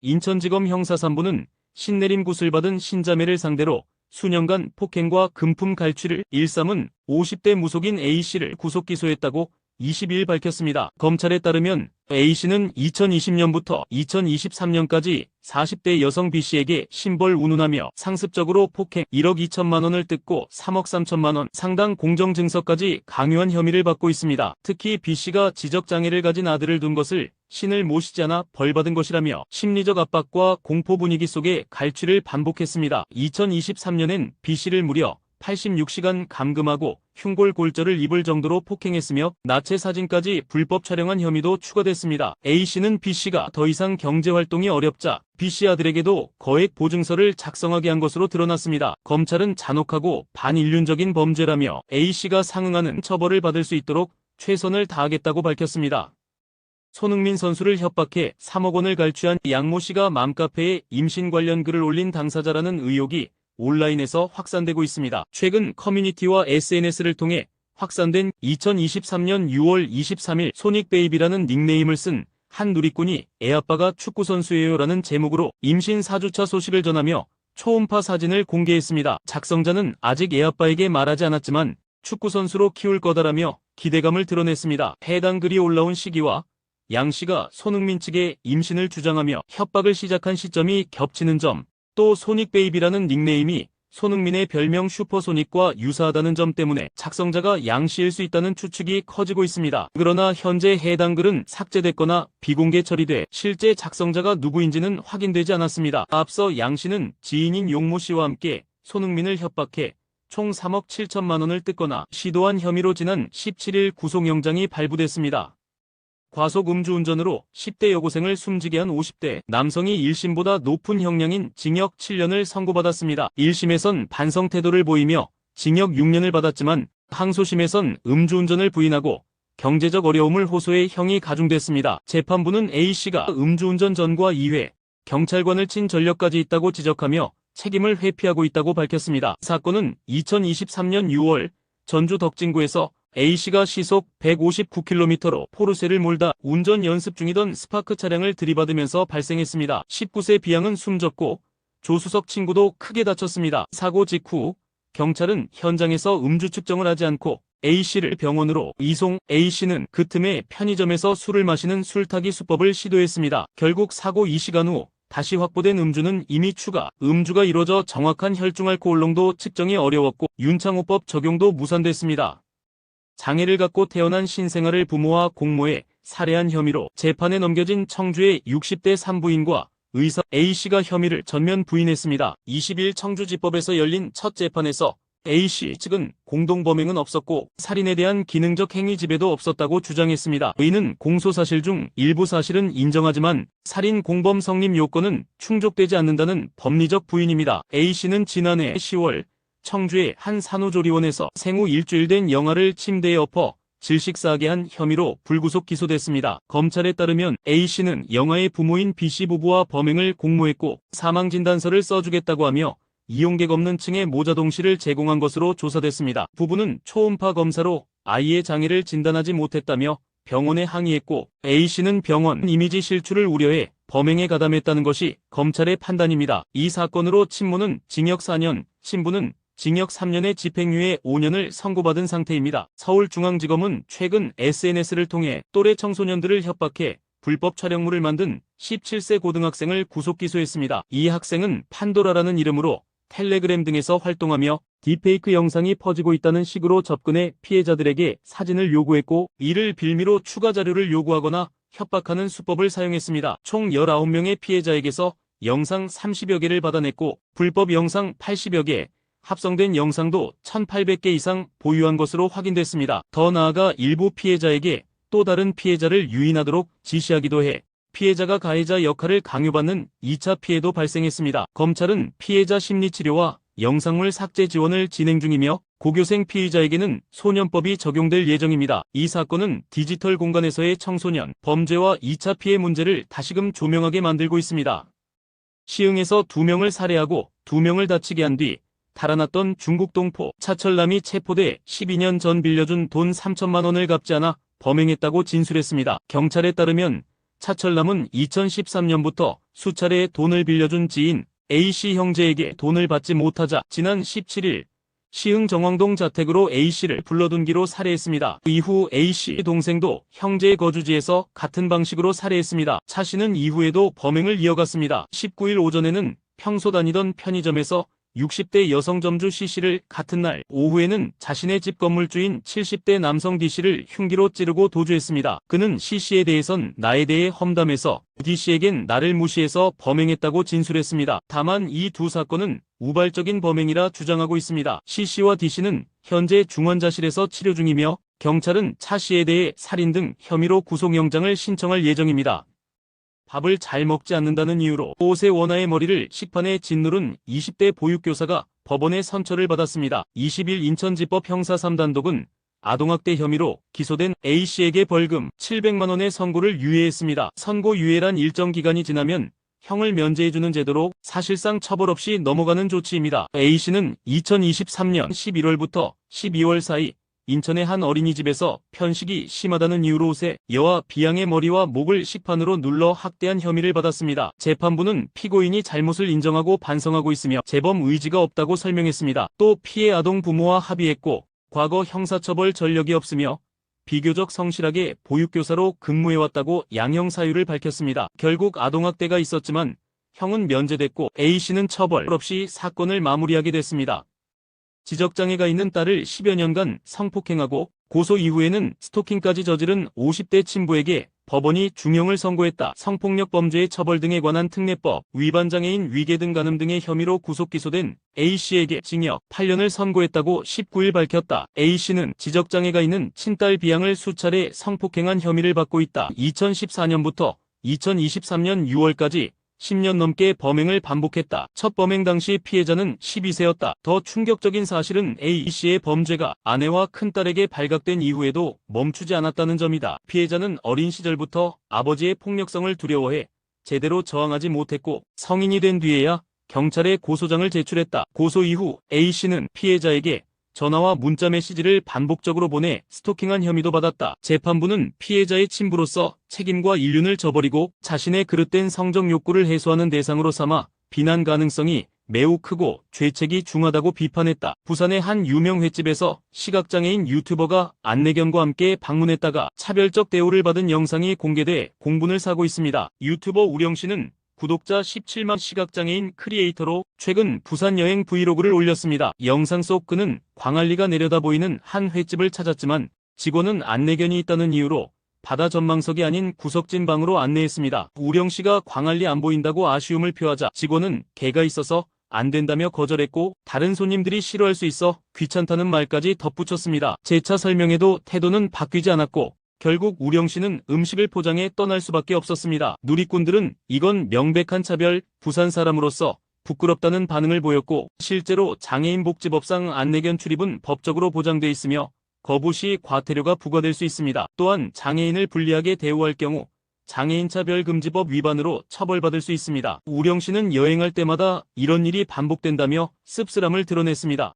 인천지검 형사3부는 신내림 굿을 받은 신자매를 상대로 수년간 폭행과 금품 갈취를 일삼은 50대 무속인 A씨를 구속 기소했다고 20일 밝혔습니다. 검찰에 따르면 A씨는 2020년부터 2023년까지 40대 여성 B씨에게 심벌 운운하며 상습적으로 폭행 1억 2천만 원을 뜯고 3억 3천만 원 상당 공정증서까지 강요한 혐의를 받고 있습니다. 특히 B씨가 지적장애를 가진 아들을 둔 것을 신을 모시지 않아 벌받은 것이라며 심리적 압박과 공포 분위기 속에 갈취를 반복했습니다. 2023년엔 B씨를 무려 86시간 감금하고 흉골골절을 입을 정도로 폭행했으며 나체 사진까지 불법 촬영한 혐의도 추가됐습니다. A씨는 B씨가 더 이상 경제활동이 어렵자 B씨 아들에게도 거액 보증서를 작성하게 한 것으로 드러났습니다. 검찰은 잔혹하고 반인륜적인 범죄라며 A씨가 상응하는 처벌을 받을 수 있도록 최선을 다하겠다고 밝혔습니다. 손흥민 선수를 협박해 3억 원을 갈취한 양모 씨가 맘카페에 임신 관련 글을 올린 당사자라는 의혹이 온라인에서 확산되고 있습니다. 최근 커뮤니티와 SNS를 통해 확산된 2023년 6월 23일 소닉베이비라는 닉네임을 쓴 한 누리꾼이 애아빠가 축구선수예요라는 제목으로 임신 4주차 소식을 전하며 초음파 사진을 공개했습니다. 작성자는 아직 애아빠에게 말하지 않았지만 축구선수로 키울 거다라며 기대감을 드러냈습니다. 해당 글이 올라온 시기와 양 씨가 손흥민 측에 임신을 주장하며 협박을 시작한 시점이 겹치는 점, 또 소닉베이비라는 닉네임이 손흥민의 별명 슈퍼소닉과 유사하다는 점 때문에 작성자가 양 씨일 수 있다는 추측이 커지고 있습니다. 그러나 현재 해당 글은 삭제됐거나 비공개 처리돼 실제 작성자가 누구인지는 확인되지 않았습니다. 앞서 양 씨는 지인인 용모 씨와 함께 손흥민을 협박해 총 3억 7천만 원을 뜯거나 시도한 혐의로 지난 17일 구속영장이 발부됐습니다. 과속 음주운전으로 10대 여고생을 숨지게 한 50대 남성이 1심보다 높은 형량인 징역 7년을 선고받았습니다. 1심에선 반성 태도를 보이며 징역 6년을 받았지만 항소심에선 음주운전을 부인하고 경제적 어려움을 호소해 형이 가중됐습니다. 재판부는 A씨가 음주운전 전과 2회 경찰관을 친 전력까지 있다고 지적하며 책임을 회피하고 있다고 밝혔습니다. 사건은 2023년 6월 전주 덕진구에서 A씨가 시속 159km로 포르쉐를 몰다 운전 연습 중이던 스파크 차량을 들이받으면서 발생했습니다. 19세 B양은 숨졌고 조수석 친구도 크게 다쳤습니다. 사고 직후 경찰은 현장에서 음주 측정을 하지 않고 A씨를 병원으로 이송. A씨는 그 틈에 편의점에서 술을 마시는 술타기 수법을 시도했습니다. 결국 사고 2시간 후 다시 확보된 음주는 이미 추가 음주가 이뤄져 정확한 혈중알코올 농도 측정이 어려웠고 윤창호법 적용도 무산됐습니다. 장애를 갖고 태어난 신생아를 부모와 공모해 살해한 혐의로 재판에 넘겨진 청주의 60대 산부인과 의사 A씨가 혐의를 전면 부인했습니다. 20일 청주지법에서 열린 첫 재판에서 A씨 측은 공동범행은 없었고 살인에 대한 기능적 행위 지배도 없었다고 주장했습니다. 의는 공소사실 중 일부 사실은 인정하지만 살인 공범 성립 요건은 충족되지 않는다는 법리적 부인입니다. A씨는 지난해 10월 청주의 한 산후조리원에서 생후 일주일 된 영아를 침대에 엎어 질식사하게 한 혐의로 불구속 기소됐습니다. 검찰에 따르면 A씨는 영아의 부모인 B씨 부부와 범행을 공모했고 사망진단서를 써주겠다고 하며 이용객 없는 층에 모자동실을 제공한 것으로 조사됐습니다. 부부는 초음파 검사로 아이의 장애를 진단하지 못했다며 병원에 항의했고 A씨는 병원 이미지 실추를 우려해 범행에 가담했다는 것이 검찰의 판단입니다. 이 사건으로 친모는 징역 4년, 신부는 징역 3년의 집행유예 5년을 선고받은 상태입니다. 서울중앙지검은 최근 SNS를 통해 또래 청소년들을 협박해 불법 촬영물을 만든 17세 고등학생을 구속 기소했습니다. 이 학생은 판도라라는 이름으로 텔레그램 등에서 활동하며 딥페이크 영상이 퍼지고 있다는 식으로 접근해 피해자들에게 사진을 요구했고 이를 빌미로 추가 자료를 요구하거나 협박하는 수법을 사용했습니다. 총 19명의 피해자에게서 영상 30여 개를 받아냈고 불법 영상 80여 개, 합성된 영상도 1,800개 이상 보유한 것으로 확인됐습니다. 더 나아가 일부 피해자에게 또 다른 피해자를 유인하도록 지시하기도 해 피해자가 가해자 역할을 강요받는 2차 피해도 발생했습니다. 검찰은 피해자 심리치료와 영상물 삭제 지원을 진행 중이며 고교생 피의자에게는 소년법이 적용될 예정입니다. 이 사건은 디지털 공간에서의 청소년 범죄와 2차 피해 문제를 다시금 조명하게 만들고 있습니다. 시흥에서 2명을 살해하고 2명을 다치게 한 뒤 달아났던 중국 동포 차철남이 체포돼 12년 전 빌려준 돈 3천만 원을 갚지 않아 범행했다고 진술했습니다. 경찰에 따르면 차철남은 2013년부터 수차례 돈을 빌려준 지인 A씨 형제에게 돈을 받지 못하자 지난 17일 시흥 정왕동 자택으로 A씨를 불러둔기로 살해했습니다. 이후 A씨 동생도 형제의 거주지에서 같은 방식으로 살해했습니다. 차씨는 이후에도 범행을 이어갔습니다. 19일 오전에는 평소 다니던 편의점에서 60대 여성 점주 C씨를, 같은 날 오후에는 자신의 집 건물주인 70대 남성 D씨를 흉기로 찌르고 도주했습니다. 그는 C씨에 대해선 나에 대해 험담해서 D씨에겐 나를 무시해서 범행했다고 진술했습니다. 다만 이 두 사건은 우발적인 범행이라 주장하고 있습니다. C씨와 D씨는 현재 중환자실에서 치료 중이며 경찰은 차씨에 대해 살인 등 혐의로 구속영장을 신청할 예정입니다. 밥을 잘 먹지 않는다는 이유로 5세 원아의 머리를 식판에 짓누른 20대 보육교사가 법원의 선처를 받았습니다. 20일 인천지법 형사 3단독은 아동학대 혐의로 기소된 A씨에게 벌금 700만 원의 선고를 유예했습니다. 선고 유예란 일정 기간이 지나면 형을 면제해주는 제도로 사실상 처벌 없이 넘어가는 조치입니다. A씨는 2023년 11월부터 12월 사이 인천의 한 어린이집에서 편식이 심하다는 이유로 5세 여아 B양의 머리와 목을 식판으로 눌러 학대한 혐의를 받았습니다. 재판부는 피고인이 잘못을 인정하고 반성하고 있으며 재범 의지가 없다고 설명했습니다. 또 피해 아동 부모와 합의했고 과거 형사처벌 전력이 없으며 비교적 성실하게 보육교사로 근무해왔다고 양형 사유를 밝혔습니다. 결국 아동학대가 있었지만 형은 면제됐고 A씨는 처벌 없이 사건을 마무리하게 됐습니다. 지적장애가 있는 딸을 10여 년간 성폭행하고 고소 이후에는 스토킹까지 저지른 50대 친부에게 법원이 중형을 선고했다. 성폭력 범죄의 처벌 등에 관한 특례법 위반 장애인 위계 등 간음 등의 혐의로 구속 기소된 A씨에게 징역 8년을 선고했다고 19일 밝혔다. A씨는 지적장애가 있는 친딸 B양을 수차례 성폭행한 혐의를 받고 있다. 2014년부터 2023년 6월까지 10년 넘게 범행을 반복했다. 첫 범행 당시 피해자는 12세였다. 더 충격적인 사실은 A씨의 범죄가 아내와 큰딸에게 발각된 이후에도 멈추지 않았다는 점이다. 피해자는 어린 시절부터 아버지의 폭력성을 두려워해 제대로 저항하지 못했고 성인이 된 뒤에야 경찰에 고소장을 제출했다. 고소 이후 A씨는 피해자에게 전화와 문자 메시지를 반복적으로 보내 스토킹한 혐의도 받았다. 재판부는 피해자의 친부로서 책임과 인륜을 저버리고 자신의 그릇된 성적 욕구를 해소하는 대상으로 삼아 비난 가능성이 매우 크고 죄책이 중하다고 비판했다. 부산의 한 유명 횟집에서 시각장애인 유튜버가 안내견과 함께 방문했다가 차별적 대우를 받은 영상이 공개돼 공분을 사고 있습니다. 유튜버 우령씨는 구독자 17만 시각장애인 크리에이터로 최근 부산 여행 브이로그를 올렸습니다. 영상 속 그는 광안리가 내려다 보이는 한 횟집을 찾았지만 직원은 안내견이 있다는 이유로 바다 전망석이 아닌 구석진 방으로 안내했습니다. 우령씨가 광안리 안 보인다고 아쉬움을 표하자 직원은 개가 있어서 안 된다며 거절했고 다른 손님들이 싫어할 수 있어 귀찮다는 말까지 덧붙였습니다. 재차 설명해도 태도는 바뀌지 않았고 결국 우령씨는 음식을 포장해 떠날 수밖에 없었습니다. 누리꾼들은 이건 명백한 차별, 부산 사람으로서 부끄럽다는 반응을 보였고 실제로 장애인복지법상 안내견 출입은 법적으로 보장돼 있으며 거부 시 과태료가 부과될 수 있습니다. 또한 장애인을 불리하게 대우할 경우 장애인차별금지법 위반으로 처벌받을 수 있습니다. 우령씨는 여행할 때마다 이런 일이 반복된다며 씁쓸함을 드러냈습니다.